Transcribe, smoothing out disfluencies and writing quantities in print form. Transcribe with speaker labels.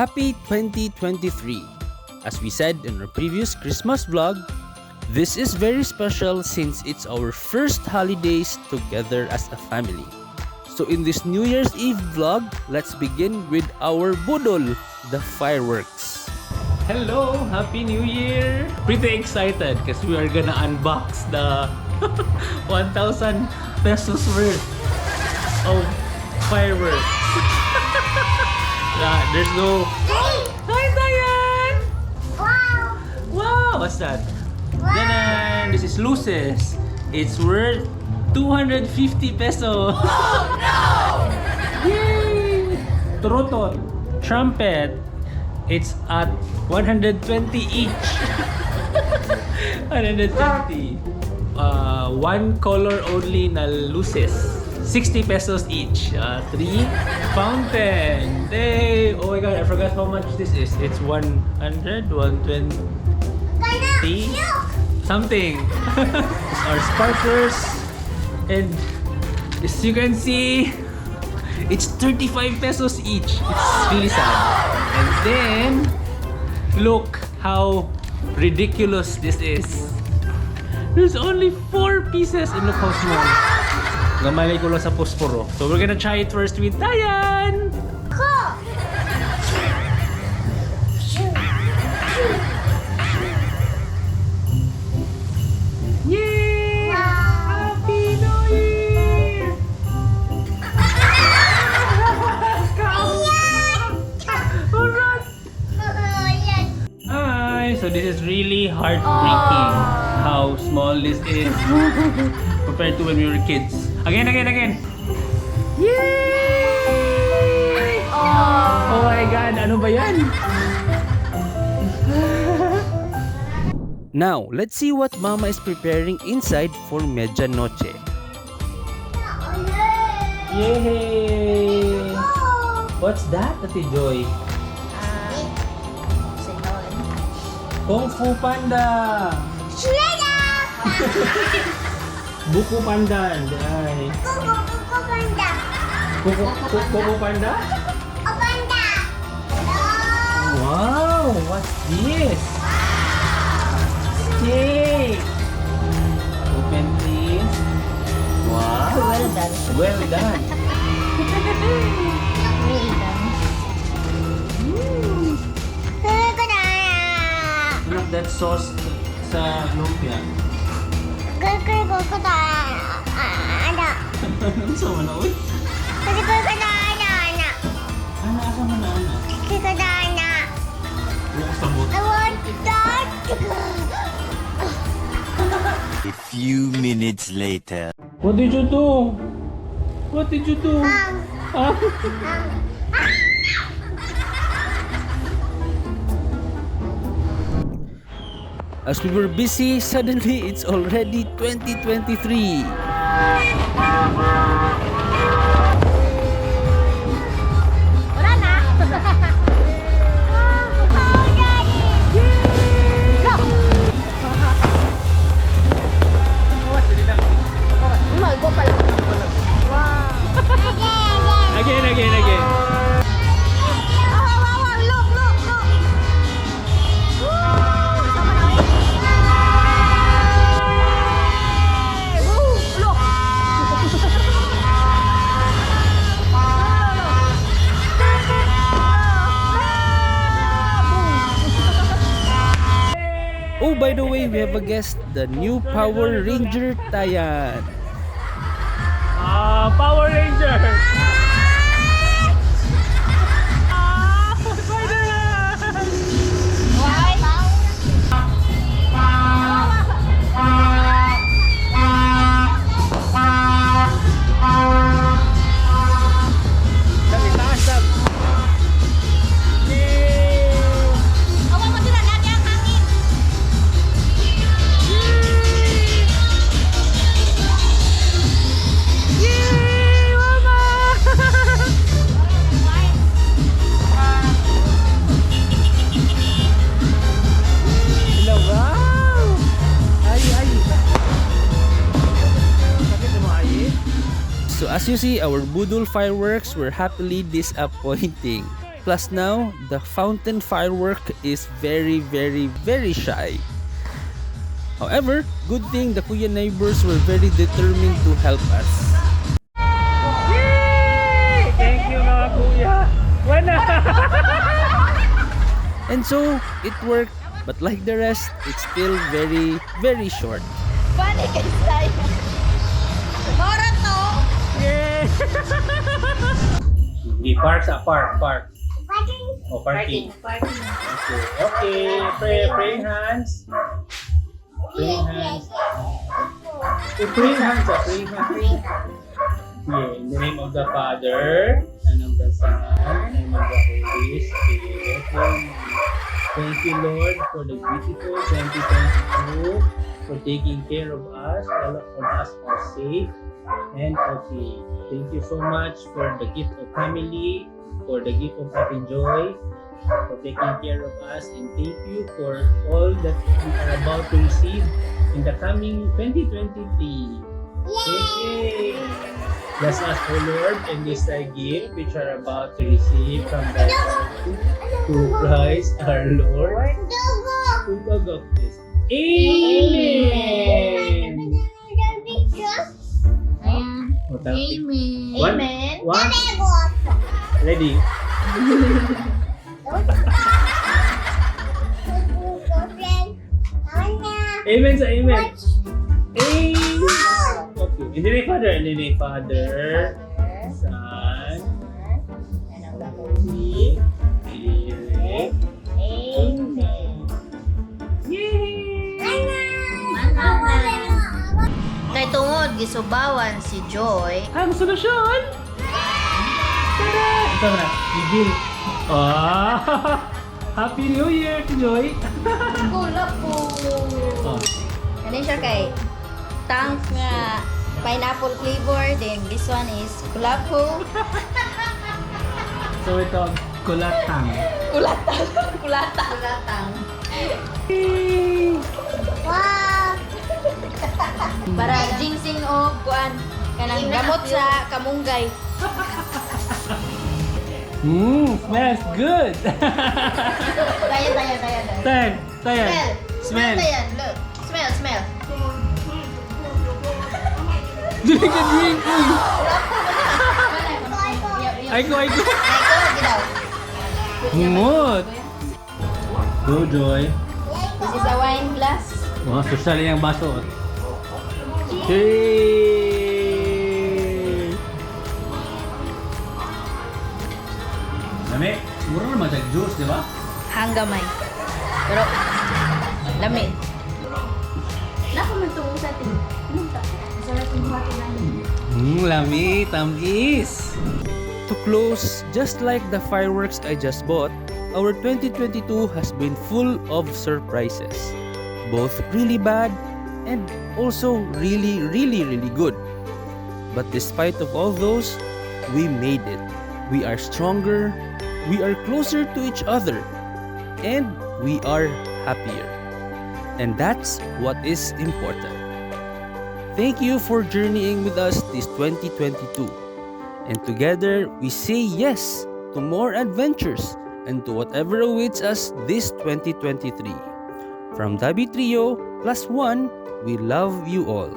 Speaker 1: Happy 2023! As we said in our previous Christmas vlog, this is very special since it's our first holidays together as a family. So in this New Year's Eve vlog, let's begin with our budol, the fireworks. Hello! Happy New Year! Pretty excited because we are gonna unbox the 1,000 pesos worth of fireworks. There's no... Hi, Diane!
Speaker 2: Wow!
Speaker 1: Wow! What's that? Wow. This is luces. It's worth 250 pesos.
Speaker 2: Oh no!
Speaker 1: Yay! Troton, trumpet. It's at 120 each. 120. One color only na luces. 60 pesos each. 3 fountain. Hey! Oh my god, I forgot how much this is. It's 100, 120 something. Our sparklers. And as you can see, it's 35 pesos each. It's really sad. And then, look how ridiculous this is. There's only 4 pieces and look how small. Namalay ko lang sa posporo. So we're gonna try it first with Diane! Yay! Happy New Year! Hi! So this is really heartbreaking how small this is compared to when we were kids. Again! Yay! Oh my God! Ano ba yan? Now, let's see what Mama is preparing inside for Medya Noche. Yay! What's that, Ate Joy? Kung Fu Panda! Buku Panda! Ay. Buku Panda? Wow! What's this? Yay! Open please. Wow!
Speaker 2: Well done.
Speaker 1: Well done. Look, that sauce sa lumpia. Ano sa mana, uy? Ana, asa mana, ana? Bukas ang buto.
Speaker 3: A few minutes later.
Speaker 1: What did you do? What did you do? As we were busy, suddenly it's already 2023. Again. Oh, by the way, we have a guest, the new Power Ranger, Diane. Power Ranger! So as you see, our budol fireworks were happily disappointing. Plus now, the fountain firework is very, very, very shy. However, good thing the Kuya neighbors were very determined to help us.
Speaker 4: Yay! Thank you mga kuya. Wala.
Speaker 1: And so, it worked, but like the rest, it's still very, very short.
Speaker 2: Funny ka style. Mora to.
Speaker 4: Yay! Di park sa park.
Speaker 2: Parking.
Speaker 4: Oh, parking. Okay. Praying hands. Praying hands. Praying hands. Yeah, in the name of the Father, and of the Son, and of the Holy Spirit. Amen. Thank you, Lord, for the beautiful 2022, for taking care of us. All of us are safe and okay. Thank you so much for the gift of family, for the gift of happy joy, for taking care of us, and thank you for all that we are about to receive in the coming 2023. Yay! Bless us, O Lord, in this gift which are about to receive from thy Son, through Christ our Lord. Who God is. Amen! Oh,
Speaker 2: Amen.
Speaker 4: One. Ready? Amen sa amen. Amen. Okay. In the name of Father, Son, Holy Spirit. Amen. Yay!
Speaker 2: Kay tungod gisubawan si Joy.
Speaker 4: Ang solusyon! Tada! Ito na, bigil. Happy New Year, Joy!
Speaker 2: Kulafu.
Speaker 4: Oh.
Speaker 2: Ano siya kay tang nga pineapple flavor, then this one is kulafu.
Speaker 4: So ito, kulatang.
Speaker 2: Kulatang. Wow. Para ginseng o kuan kanang gamot sa kamunggay.
Speaker 4: Smells good!
Speaker 2: Tayo.
Speaker 4: Tayan.
Speaker 2: Smell. Look. Smell.
Speaker 4: Drink a drink! Ay ko.
Speaker 2: Gidaw.
Speaker 4: Humot! Go, Joy.
Speaker 2: This is a wine glass.
Speaker 4: Wow, social yung baso. Cheers! Dami, mura naman sa juice, di ba?
Speaker 2: Hanggamay. Pero lami. Nako man tungo sa atin. Sarap yung hati namin.
Speaker 4: Lami, tamis!
Speaker 1: To close, just like the fireworks I just bought, our 2022 has been full of surprises. Both really bad and also really, really, really good. But despite of all those, we made it. We are stronger, we are closer to each other, and we are happier. And that's what is important. Thank you for journeying with us this 2022. And together, we say yes to more adventures and to whatever awaits us this 2023. From Dabbytrio +1, we love you all.